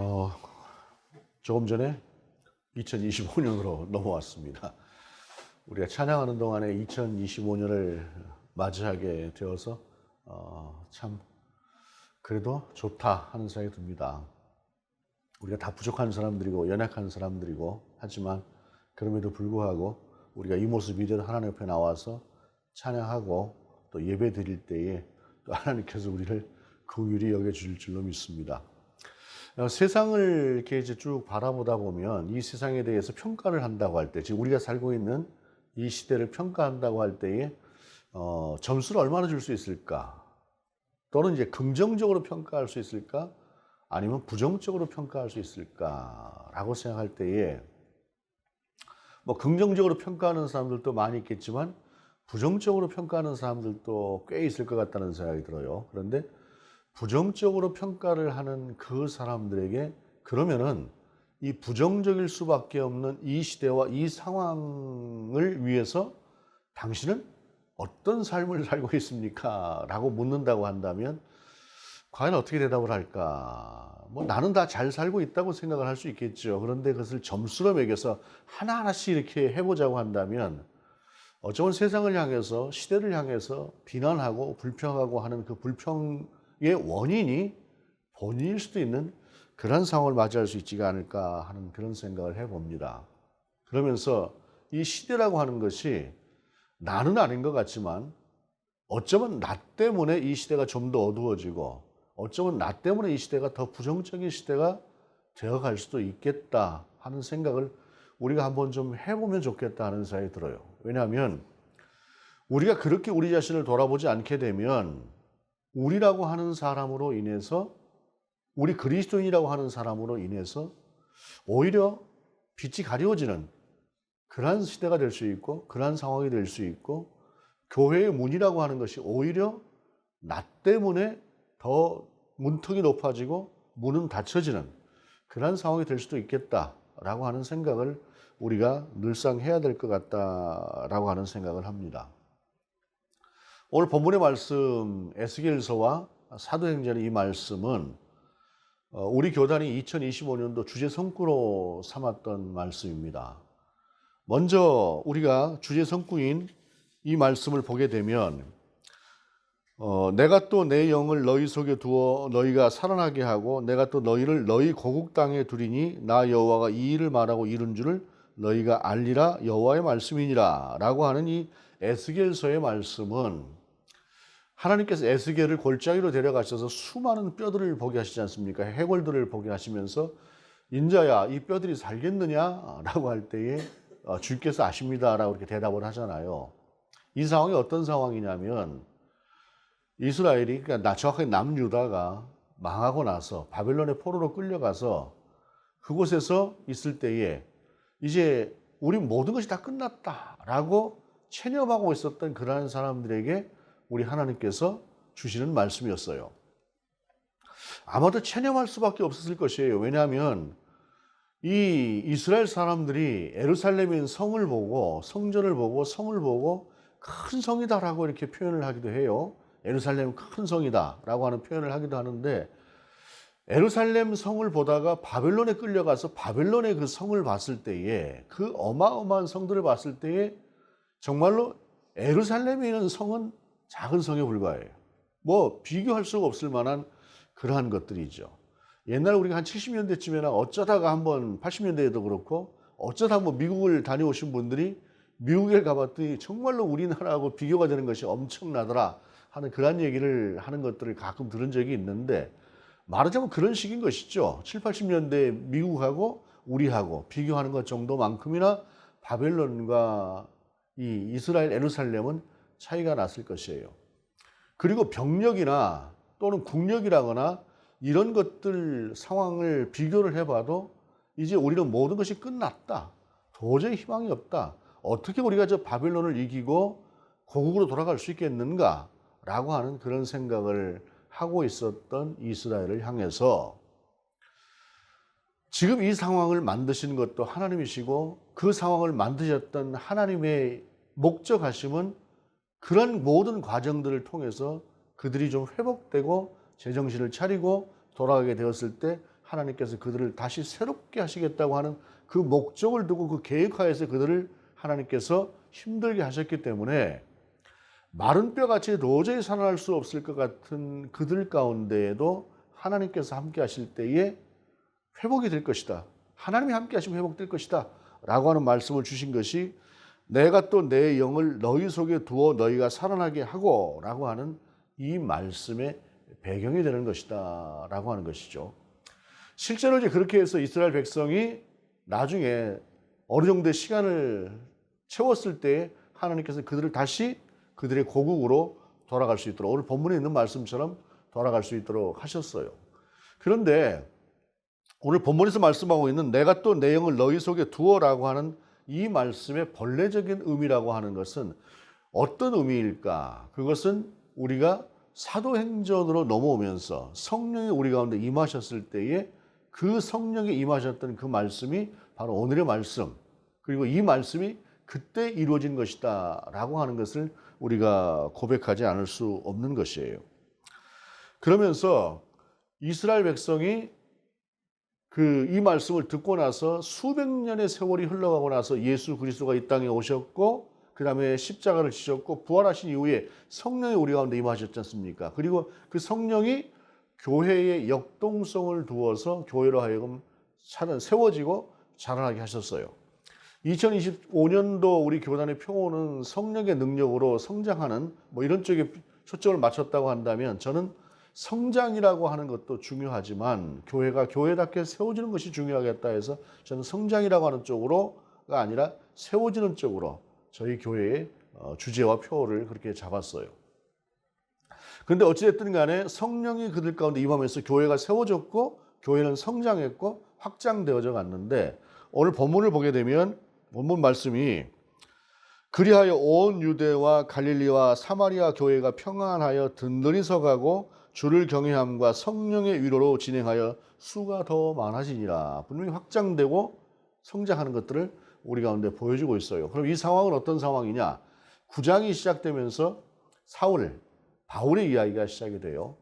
어, 조금 전에 2025년으로 넘어왔습니다. 우리가 찬양하는 동안에 2025년을 맞이하게 되어서 참 그래도 좋다 하는 생각이 듭니다. 우리가 다 부족한 사람들이고 연약한 사람들이고 하지만 그럼에도 불구하고 우리가 이 모습 이대로 하나님 옆에 나와서 찬양하고 또 예배 드릴 때에 또 하나님께서 우리를 긍휼히 여겨주실 줄로 믿습니다. 세상을 이렇게 이제 쭉 바라보다 보면 이 세상에 대해서 평가를 한다고 할 때, 지금 우리가 살고 있는 이 시대를 평가한다고 할 때에 점수를 얼마나 줄 수 있을까? 또는 이제 긍정적으로 평가할 수 있을까? 아니면 부정적으로 평가할 수 있을까라고 생각할 때에 뭐 긍정적으로 평가하는 사람들도 많이 있겠지만 부정적으로 평가하는 사람들도 꽤 있을 것 같다는 생각이 들어요. 그런데 부정적으로 평가를 하는 그 사람들에게 그러면은 이 부정적일 수밖에 없는 이 시대와 이 상황을 위해서 당신은 어떤 삶을 살고 있습니까? 라고 묻는다고 한다면 과연 어떻게 대답을 할까? 뭐 나는 다 잘 살고 있다고 생각을 할 수 있겠죠. 그런데 그것을 점수로 매겨서 하나하나씩 이렇게 해보자고 한다면 어쩌면 세상을 향해서 시대를 향해서 비난하고 불평하고 하는 그 불평의 원인이 본인일 수도 있는 그런 상황을 맞이할 수 있지가 않을까 하는 그런 생각을 해봅니다. 그러면서 이 시대라고 하는 것이 나는 아닌 것 같지만 어쩌면 나 때문에 이 시대가 좀 더 어두워지고 어쩌면 나 때문에 이 시대가 더 부정적인 시대가 되어갈 수도 있겠다 하는 생각을 우리가 한번 좀 해보면 좋겠다 하는 생각이 들어요. 왜냐하면 우리가 그렇게 우리 자신을 돌아보지 않게 되면 우리라고 하는 사람으로 인해서, 우리 그리스도인이라고 하는 사람으로 인해서 오히려 빛이 가려워지는 그러한 시대가 될 수 있고 그러한 상황이 될 수 있고, 교회의 문이라고 하는 것이 오히려 나 때문에 더 문턱이 높아지고 문은 닫혀지는 그러한 상황이 될 수도 있겠다라고 하는 생각을 우리가 늘상 해야 될 것 같다라고 하는 생각을 합니다. 오늘 본문의 말씀 에스겔서와 사도행전의 이 말씀은 우리 교단이 2025년도 주제 성구로 삼았던 말씀입니다. 먼저 우리가 주제 성구인 이 말씀을 보게 되면 내가 또 내 영을 너희 속에 두어 너희가 살아나게 하고 내가 또 너희를 너희 고국 땅에 두리니 나 여호와가 이 일을 말하고 이룬 줄을 너희가 알리라 여호와의 말씀이니라 라고 하는 이 에스겔서의 말씀은 하나님께서 에스겔을 골짜기로 데려가셔서 수많은 뼈들을 보게 하시지 않습니까? 해골들을 보게 하시면서 인자야 이 뼈들이 살겠느냐? 라고 할 때에 주께서 아십니다 라고 이렇게 대답을 하잖아요. 이 상황이 어떤 상황이냐면 이스라엘이, 그러니까 정확하게 남유다가 망하고 나서 바벨론의 포로로 끌려가서 그곳에서 있을 때에 이제 우리 모든 것이 다 끝났다라고 체념하고 있었던 그러한 사람들에게 우리 하나님께서 주시는 말씀이었어요. 아마도 체념할 수밖에 없었을 것이에요. 왜냐하면 이 이스라엘 사람들이 예루살렘인 성을 보고 성전을 보고 성을 보고 큰 성이다라고 이렇게 표현을 하기도 해요. 예루살렘 큰 성이다라고 하는 표현을 하기도 하는데, 예루살렘 성을 보다가 바벨론에 끌려가서 바벨론의 그 성을 봤을 때에, 그 어마어마한 성들을 봤을 때에 정말로 예루살렘에 있는 성은 작은 성에 불과해요. 뭐 비교할 수가 없을 만한 그러한 것들이죠. 옛날 우리가 한 70년대쯤에나 어쩌다가 한번 80년대에도 그렇고 어쩌다 한번 미국을 다녀오신 분들이 미국에 가봤더니 정말로 우리나라하고 비교가 되는 것이 엄청나더라 하는 그런 얘기를 하는 것들을 가끔 들은 적이 있는데, 말하자면 그런 식인 것이죠. 7, 80년대 미국하고 우리하고 비교하는 것 정도만큼이나 바벨론과 이 이스라엘 예루살렘은 차이가 났을 것이에요. 그리고 병력이나 또는 국력이라거나 이런 것들 상황을 비교를 해봐도 이제 우리는 모든 것이 끝났다. 도저히 희망이 없다. 어떻게 우리가 저 바벨론을 이기고 고국으로 돌아갈 수 있겠는가? 라고 하는 그런 생각을 하고 있었던 이스라엘을 향해서 지금 이 상황을 만드신 것도 하나님이시고 그 상황을 만드셨던 하나님의 목적하심은 그런 모든 과정들을 통해서 그들이 좀 회복되고 제정신을 차리고 돌아가게 되었을 때 하나님께서 그들을 다시 새롭게 하시겠다고 하는 그 목적을 두고 그 계획하에서 그들을 하나님께서 힘들게 하셨기 때문에 마른 뼈같이 도저히 살아날 수 없을 것 같은 그들 가운데에도 하나님께서 함께 하실 때에 회복이 될 것이다. 하나님이 함께 하시면 회복될 것이다. 라고 하는 말씀을 주신 것이 내가 또 내 영을 너희 속에 두어 너희가 살아나게 하고 라고 하는 이 말씀의 배경이 되는 것이다. 라고 하는 것이죠. 실제로 이제 그렇게 해서 이스라엘 백성이 나중에 어느 정도의 시간을 채웠을 때 하나님께서 그들을 다시 그들의 고국으로 돌아갈 수 있도록 오늘 본문에 있는 말씀처럼 돌아갈 수 있도록 하셨어요. 그런데 오늘 본문에서 말씀하고 있는 내가 또 내 영을 너희 속에 두어라고 하는 이 말씀의 본래적인 의미라고 하는 것은 어떤 의미일까? 그것은 우리가 사도행전으로 넘어오면서 성령이 우리 가운데 임하셨을 때에 그 성령이 임하셨던 그 말씀이 바로 오늘의 말씀, 그리고 이 말씀이 그때 이루어진 것이다 라고 하는 것을 우리가 고백하지 않을 수 없는 것이에요. 그러면서 이스라엘 백성이 이 말씀을 듣고 나서 수백 년의 세월이 흘러가고 나서 예수 그리스도가 이 땅에 오셨고 그 다음에 십자가를 지셨고 부활하신 이후에 성령이 우리 가운데 임하셨지 않습니까? 그리고 그 성령이 교회의 역동성을 두어서 교회로 하여금 세워지고 자라나게 하셨어요. 2025년도 우리 교단의 표어는 성령의 능력으로 성장하는 이런 쪽에 초점을 맞췄다고 한다면 저는 성장이라고 하는 것도 중요하지만 교회가 교회답게 세워지는 것이 중요하겠다 해서 저는 성장이라고 하는 쪽으로가 아니라 세워지는 쪽으로 저희 교회의 주제와 표어를 그렇게 잡았어요. 그런데 어찌됐든 간에 성령이 그들 가운데 임하면서 교회가 세워졌고 교회는 성장했고 확장되어져 갔는데 오늘 본문을 보게 되면 본문 말씀이 그리하여 온 유대와 갈릴리와 사마리아 교회가 평안하여 든든히 서가고 주를 경외함과 성령의 위로로 진행하여 수가 더 많아지니라. 분명히 확장되고 성장하는 것들을 우리 가운데 보여주고 있어요. 그럼 이 상황은 어떤 상황이냐? 9장이 시작되면서 바울의 이야기가 시작이 돼요.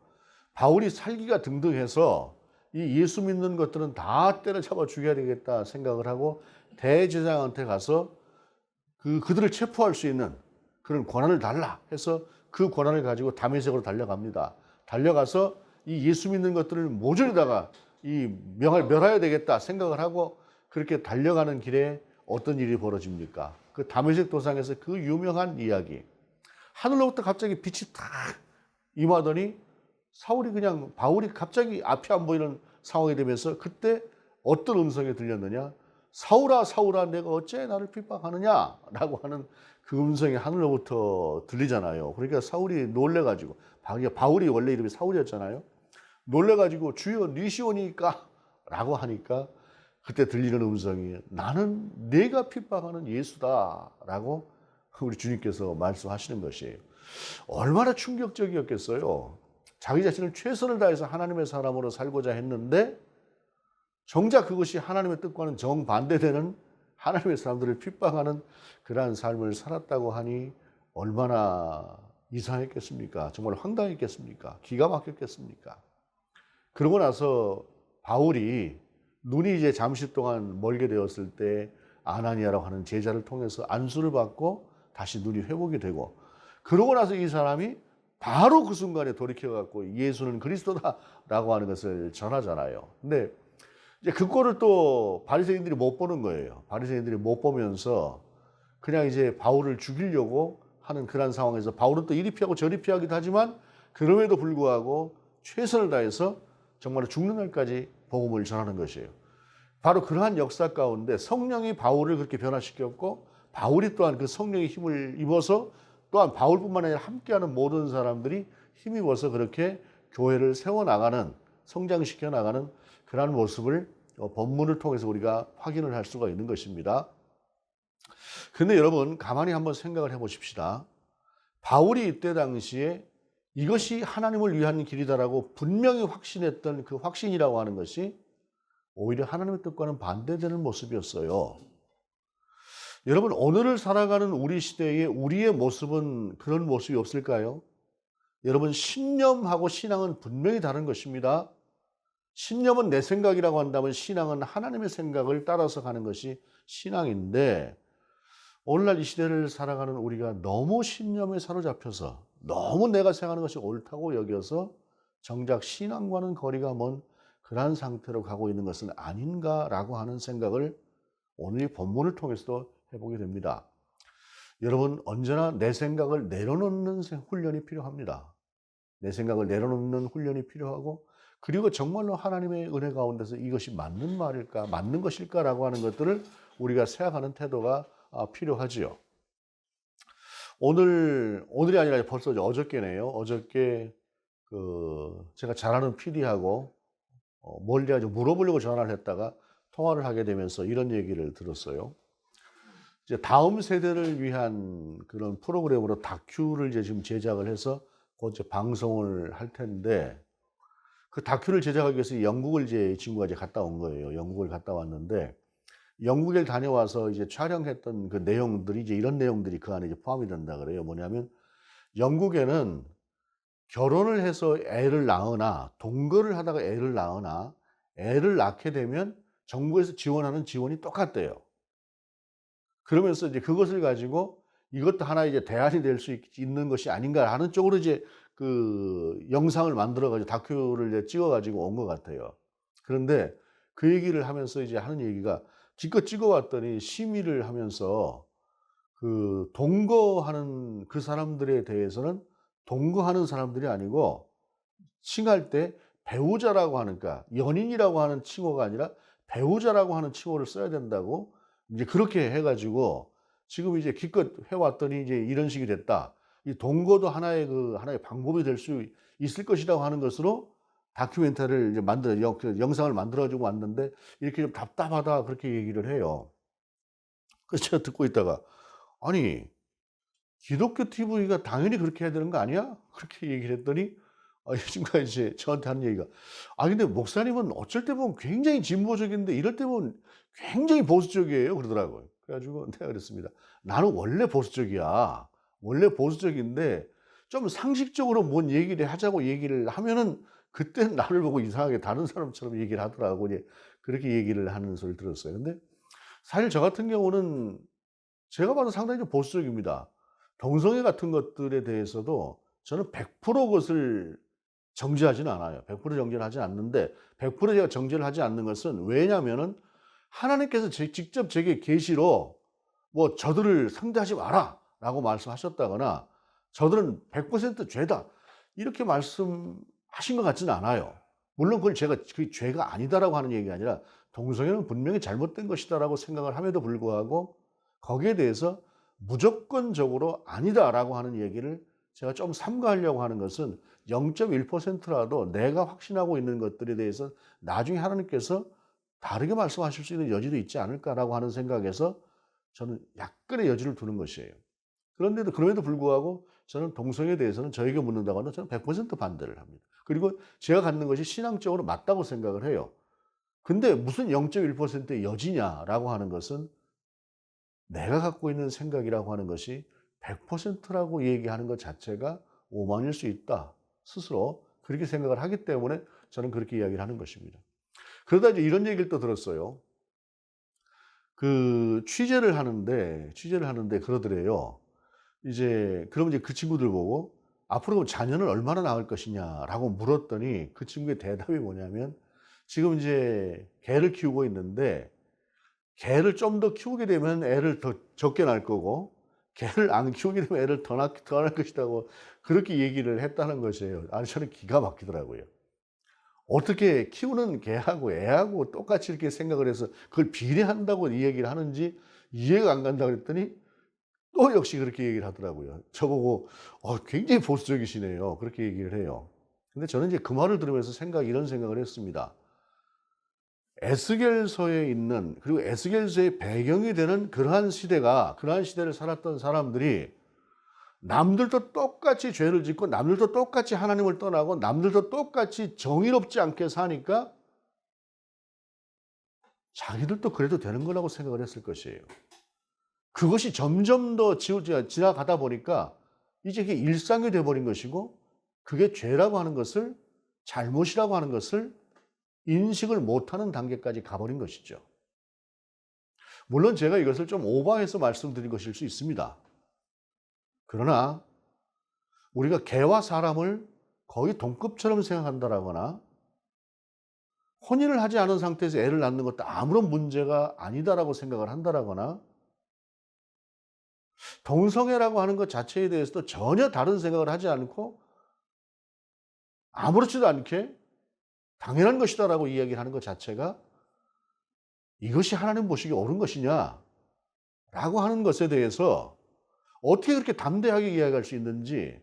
바울이 살기가 등등해서 이 예수 믿는 것들은 다 때려잡아 죽여야 되겠다 생각을 하고 대제사장한테 가서 그들을 체포할 수 있는 그런 권한을 달라 해서 그 권한을 가지고 다메섹으로 달려갑니다. 달려가서 이 예수 믿는 것들을 모조리다가 멸해야 되겠다 생각을 하고 그렇게 달려가는 길에 어떤 일이 벌어집니까? 그 다메섹 도상에서 그 유명한 이야기. 하늘로부터 갑자기 빛이 탁 임하더니 바울이 갑자기 앞이 안 보이는 상황이 되면서 그때 어떤 음성이 들렸느냐? 사울아 사울아 내가 어째 나를 핍박하느냐? 라고 하는 그 음성이 하늘로부터 들리잖아요. 그러니까 사울이 놀래가지고 바울이 원래 이름이 사울이었잖아요. 놀래가지고 주여 니시오니까 라고 하니까 그때 들리는 음성이 나는 네가 핍박하는 예수다 라고 우리 주님께서 말씀하시는 것이에요. 얼마나 충격적이었겠어요. 자기 자신을 최선을 다해서 하나님의 사람으로 살고자 했는데 정작 그것이 하나님의 뜻과는 정반대되는 하나님의 사람들을 핍박하는 그러한 삶을 살았다고 하니 얼마나 이상했겠습니까? 정말 황당했겠습니까? 기가 막혔겠습니까? 그러고 나서 바울이 눈이 이제 잠시 동안 멀게 되었을 때 아나니아라고 하는 제자를 통해서 안수를 받고 다시 눈이 회복이 되고 그러고 나서 이 사람이 바로 그 순간에 돌이켜갖고 예수는 그리스도다라고 하는 것을 전하잖아요. 근데 이제 그거를 또 바리새인들이 못 보는 거예요. 바리새인들이 못 보면서 그냥 이제 바울을 죽이려고 하는 그런 상황에서 바울은 또 이리 피하고 저리 피하기도 하지만 그럼에도 불구하고 최선을 다해서 정말 죽는 날까지 복음을 전하는 것이에요. 바로 그러한 역사 가운데 성령이 바울을 그렇게 변화시켰고 바울이 또한 그 성령의 힘을 입어서 또한 바울뿐만 아니라 함께하는 모든 사람들이 힘입어서 그렇게 교회를 세워나가는 성장시켜 나가는 그러한 모습을 본문을 통해서 우리가 확인을 할 수가 있는 것입니다. 그런데 여러분 가만히 한번 생각을 해보십시다. 바울이 이때 당시에 이것이 하나님을 위한 길이다라고 분명히 확신했던 그 확신이라고 하는 것이 오히려 하나님의 뜻과는 반대되는 모습이었어요. 여러분 오늘을 살아가는 우리 시대에 우리의 모습은 그런 모습이 없을까요? 여러분 신념하고 신앙은 분명히 다른 것입니다. 신념은 내 생각이라고 한다면 신앙은 하나님의 생각을 따라서 가는 것이 신앙인데, 오늘날 이 시대를 살아가는 우리가 너무 신념에 사로잡혀서 너무 내가 생각하는 것이 옳다고 여겨서 정작 신앙과는 거리가 먼 그러한 상태로 가고 있는 것은 아닌가라고 하는 생각을 오늘 이 본문을 통해서도 해보게 됩니다. 여러분, 언제나 내 생각을 내려놓는 훈련이 필요합니다. 내 생각을 내려놓는 훈련이 필요하고, 그리고 정말로 하나님의 은혜 가운데서 이것이 맞는 말일까, 맞는 것일까라고 하는 것들을 우리가 생각하는 태도가 필요하지요. 오늘이 아니라 벌써 어저께네요. 어저께 제가 잘 아는 PD하고 멀리 아주 물어보려고 전화를 했다가 통화를 하게 되면서 이런 얘기를 들었어요. 이제 다음 세대를 위한 그런 프로그램으로 다큐를 이제 지금 제작을 해서 곧 이제 방송을 할 텐데, 그 다큐를 제작하기 위해서 영국을 이제 이 친구가 이제 갔다 온 거예요. 영국을 갔다 왔는데, 영국에 다녀와서 이제 촬영했던 그 내용들이 이제 이런 내용들이 그 안에 이제 포함이 된다 그래요. 뭐냐면, 영국에는 결혼을 해서 애를 낳거나 동거를 하다가 애를 낳거나 애를 낳게 되면 정부에서 지원하는 지원이 똑같대요. 그러면서 이제 그것을 가지고 이것도 하나의 이제 대안이 될 수 있는 것이 아닌가 하는 쪽으로 이제 그 영상을 만들어 가지고 다큐를 이제 찍어 가지고 온 것 같아요. 그런데 그 얘기를 하면서 이제 하는 얘기가, 기껏 찍어 왔더니 심의를 하면서 그 동거하는 그 사람들에 대해서는 동거하는 사람들이 아니고 칭할 때 배우자라고 하는, 그러니까 연인이라고 하는 칭호가 아니라 배우자라고 하는 칭호를 써야 된다고 이제 그렇게 해 가지고 지금 이제 기껏 해 왔더니 이제 이런 식이 됐다. 이 동거도 하나의 방법이 될 수 있을 것이라고 하는 것으로 다큐멘터리를 이제 영상을 만들어 가지고 왔는데, 이렇게 좀 답답하다 그렇게 얘기를 해요. 그래서 제가 듣고 있다가, 아니, 기독교 TV가 당연히 그렇게 해야 되는 거 아니야? 그렇게 얘기를 했더니 이 친구가 이제 저한테 하는 얘기가, 근데 목사님은 어쩔 때 보면 굉장히 진보적인데 이럴 때 보면 굉장히 보수적이에요 그러더라고요. 그래 가지고 내가 그랬습니다. 나는 원래 보수적이야. 원래 보수적인데 좀 상식적으로 뭔 얘기를 하자고 얘기를 하면은 그때는 나를 보고 이상하게 다른 사람처럼 얘기를 하더라고. 이제 그렇게 얘기를 하는 소리를 들었어요. 근데 사실 저 같은 경우는 제가 봐도 상당히 좀 보수적입니다. 동성애 같은 것들에 대해서도 저는 100% 그것을 정죄하지는 않아요. 100% 정죄를 하지 않는데, 100% 제가 정죄를 하지 않는 것은 왜냐하면은 하나님께서 직접 제게 계시로 뭐 "저들을 상대하지 마라."라고 말씀하셨다거나 "저들은 100% 죄다." 이렇게 말씀하신 것 같지는 않아요. 물론 그걸 제가 "그게 죄가 아니다."라고 하는 얘기가 아니라 "동성애는 분명히 잘못된 것이다."라고 생각을 함에도 불구하고 거기에 대해서 무조건적으로 "아니다."라고 하는 얘기를 제가 좀 삼가하려고 하는 것은 0.1%라도 내가 확신하고 있는 것들에 대해서 나중에 하나님께서 다르게 말씀하실 수 있는 여지도 있지 않을까라고 하는 생각에서 저는 약간의 여지를 두는 것이에요. 그럼에도 불구하고 저는 동성애에 대해서는 저에게 묻는다고 하면 저는 100% 반대를 합니다. 그리고 제가 갖는 것이 신앙적으로 맞다고 생각을 해요. 근데 무슨 0.1%의 여지냐라고 하는 것은 내가 갖고 있는 생각이라고 하는 것이 100%라고 얘기하는 것 자체가 오만일 수 있다. 스스로 그렇게 생각을 하기 때문에 저는 그렇게 이야기를 하는 것입니다. 그러다 이제 이런 얘기를 또 들었어요. 그 취재를 하는데 그러더래요. 그러면 이제 그 친구들 보고 "앞으로 자녀는 얼마나 낳을 것이냐?"라고 물었더니 그 친구의 대답이 뭐냐면, 지금 이제 개를 키우고 있는데 개를 좀 더 키우게 되면 애를 더 적게 낳을 거고, 개를 안 키우게 되면 애를 더 낳을 것이라고 그렇게 얘기를 했다는 것이에요. 아니, 저는 기가 막히더라고요. 어떻게 키우는 개하고 애하고 똑같이 이렇게 생각을 해서 그걸 비례한다고 이 얘기를 하는지 이해가 안 간다 그랬더니 또 역시 그렇게 얘기를 하더라고요. 저보고 굉장히 보수적이시네요." 그렇게 얘기를 해요. 근데 저는 이제 그 말을 들으면서 이런 생각을 했습니다. 에스겔서에 있는, 그리고 에스겔서의 배경이 되는 그러한 시대를 살았던 사람들이 남들도 똑같이 죄를 짓고 남들도 똑같이 하나님을 떠나고 남들도 똑같이 정의롭지 않게 사니까 자기들도 그래도 되는 거라고 생각을 했을 것이에요. 그것이 점점 더 지나가다 보니까 이제 그게 일상이 돼 버린 것이고, 그게 죄라고 하는 것을, 잘못이라고 하는 것을 인식을 못하는 단계까지 가버린 것이죠. 물론 제가 이것을 좀 오버해서 말씀드린 것일 수 있습니다. 그러나 우리가 개와 사람을 거의 동급처럼 생각한다라거나 혼인을 하지 않은 상태에서 애를 낳는 것도 아무런 문제가 아니다라고 생각을 한다라거나 동성애라고 하는 것 자체에 대해서도 전혀 다른 생각을 하지 않고 아무렇지도 않게 당연한 것이다라고 이야기를 하는 것 자체가 이것이 하나님 보시기에 옳은 것이냐라고 하는 것에 대해서 어떻게 그렇게 담대하게 이야기할 수 있는지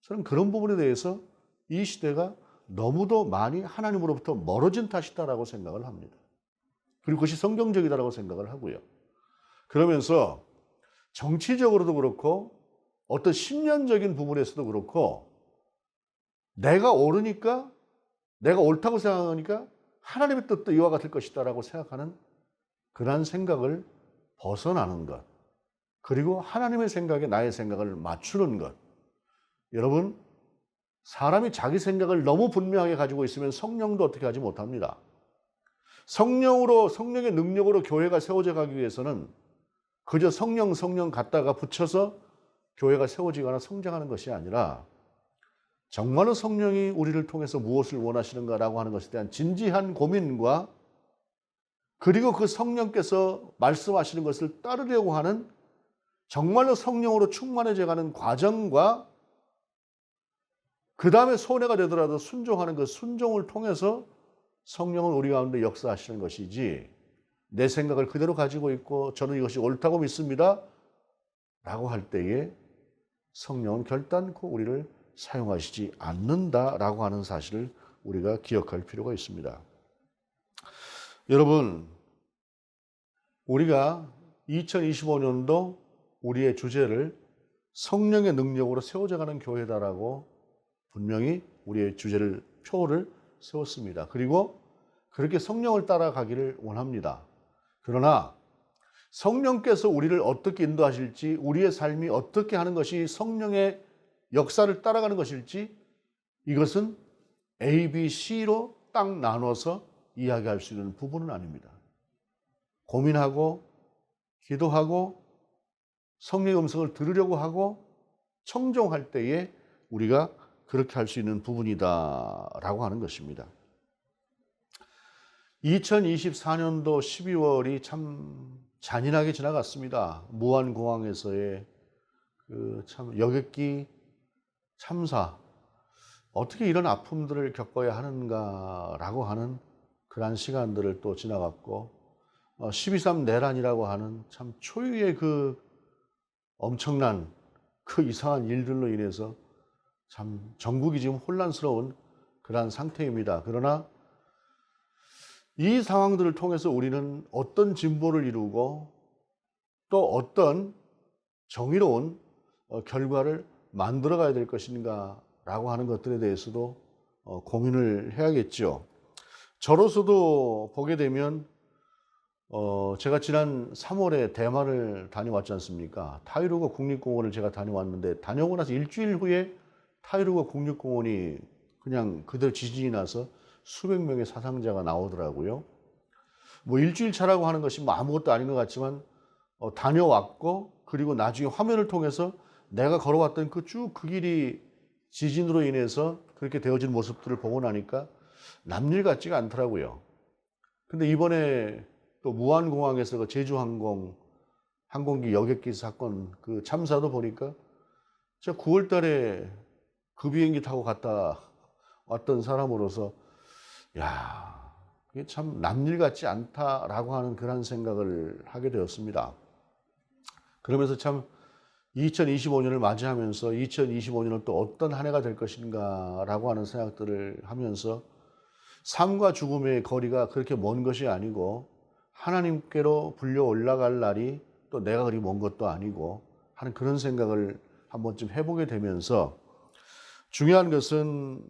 저는 그런 부분에 대해서 이 시대가 너무도 많이 하나님으로부터 멀어진 탓이다라고 생각을 합니다. 그리고 그것이 성경적이다라고 생각을 하고요. 그러면서 정치적으로도 그렇고 어떤 신념적인 부분에서도 그렇고 내가 옳으니까 내가 옳다고 생각하니까 하나님의 뜻도 이와 같을 것이다라고 생각하는 그러한 생각을 벗어나는 것. 그리고 하나님의 생각에 나의 생각을 맞추는 것. 여러분, 사람이 자기 생각을 너무 분명하게 가지고 있으면 성령도 어떻게 하지 못합니다. 성령의 능력으로 교회가 세워져 가기 위해서는 그저 성령 갖다가 붙여서 교회가 세워지거나 성장하는 것이 아니라 정말로 성령이 우리를 통해서 무엇을 원하시는가라고 하는 것에 대한 진지한 고민과 그리고 그 성령께서 말씀하시는 것을 따르려고 하는 정말로 성령으로 충만해져 가는 과정과 그 다음에 손해가 되더라도 순종하는 그 순종을 통해서 성령은 우리 가운데 역사하시는 것이지 내 생각을 그대로 가지고 있고 저는 이것이 옳다고 믿습니다 라고 할 때에 성령은 결단코 우리를 사용하시지 않는다라고 하는 사실을 우리가 기억할 필요가 있습니다. 여러분, 우리가 2025년도 우리의 주제를 성령의 능력으로 세워져가는 교회다라고 분명히 우리의 주제를 표를 세웠습니다. 그리고 그렇게 성령을 따라가기를 원합니다. 그러나 성령께서 우리를 어떻게 인도하실지 우리의 삶이 어떻게 하는 것이 성령의 역사를 따라가는 것일지 이것은 A, B, C로 딱 나눠서 이야기할 수 있는 부분은 아닙니다. 고민하고 기도하고 성령의 음성을 들으려고 하고 청종할 때에 우리가 그렇게 할 수 있는 부분이다라고 하는 것입니다. 2024년도 12월이 참 잔인하게 지나갔습니다. 무안공항에서의 그 참 여객기 참사, 어떻게 이런 아픔들을 겪어야 하는가라고 하는 그러한 시간들을 또 지나갔고 12.3 내란이라고 하는 참 초유의 그 엄청난 그 이상한 일들로 인해서 참 전국이 지금 혼란스러운 그러한 상태입니다. 그러나 이 상황들을 통해서 우리는 어떤 진보를 이루고 또 어떤 정의로운 결과를 만들어 가야 될 것인가라고 하는 것들에 대해서도 고민을 해야겠죠. 저로서도 보게 되면 제가 지난 3월에 대만을 다녀왔지 않습니까? 타이루거 국립공원을 제가 다녀왔는데 다녀오고 나서 일주일 후에 타이루거 국립공원이 그냥 그대로 지진이 나서 수백 명의 사상자가 나오더라고요. 뭐 일주일 차라고 하는 것이 뭐 아무것도 아닌 것 같지만 다녀왔고 그리고 나중에 화면을 통해서 내가 걸어왔던 그 쭉 그 길이 지진으로 인해서 그렇게 되어진 모습들을 보고 나니까 남일 같지가 않더라고요. 근데 이번에 또 무안공항에서 그 제주항공 항공기 여객기 사건 그 참사도 보니까 제가 9월 달에 그 비행기 타고 갔다 왔던 사람으로서 야, 이게 참 남일 같지 않다라고 하는 그런 생각을 하게 되었습니다. 그러면서 참 2025년을 맞이하면서 2025년은 또 어떤 한 해가 될 것인가라고 하는 생각들을 하면서 삶과 죽음의 거리가 그렇게 먼 것이 아니고 하나님께로 불려 올라갈 날이 또 내가 그리 먼 것도 아니고 하는 그런 생각을 한 번쯤 해보게 되면서 중요한 것은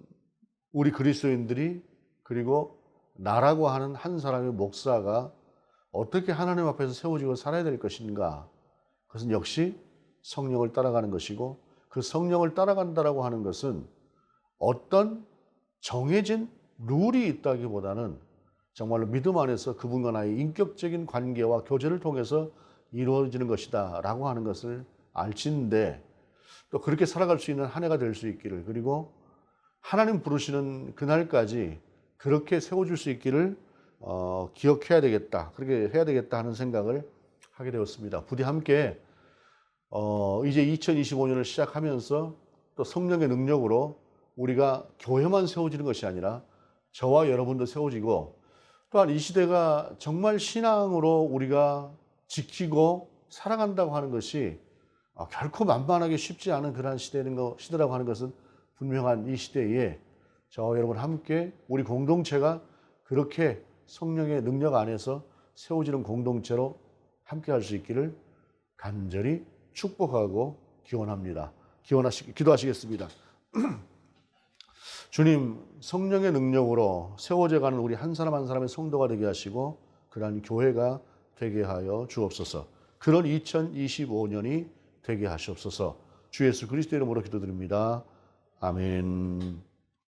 우리 그리스도인들이 그리고 나라고 하는 한 사람의 목사가 어떻게 하나님 앞에서 세워지고 살아야 될 것인가. 그것은 역시 성령을 따라가는 것이고 그 성령을 따라간다라고 하는 것은 어떤 정해진 룰이 있다기보다는 정말로 믿음 안에서 그분과 나의 인격적인 관계와 교제를 통해서 이루어지는 것이다 라고 하는 것을 알지는데, 또 그렇게 살아갈 수 있는 한 해가 될 수 있기를, 그리고 하나님 부르시는 그날까지 그렇게 세워줄 수 있기를 기억해야 되겠다, 그렇게 해야 되겠다 하는 생각을 하게 되었습니다. 부디 함께 이제 2025년을 시작하면서 또 성령의 능력으로 우리가 교회만 세워지는 것이 아니라 저와 여러분도 세워지고, 또한 이 시대가 정말 신앙으로 우리가 지키고 살아간다고 하는 것이 결코 만만하게 쉽지 않은 그러한 시대라고 하는 것은 분명한 이 시대에 저와 여러분 함께 우리 공동체가 그렇게 성령의 능력 안에서 세워지는 공동체로 함께 할 수 있기를 간절히 축복하고 기원합니다. 기도하시겠습니다. 주님, 성령의 능력으로 세워져 가는 우리 한 사람 한 사람의 성도가 되게 하시고 그러한 교회가 되게 하여 주옵소서. 그런 2025년이 되게 하시옵소서. 주 예수 그리스도 이름으로 기도드립니다. 아멘.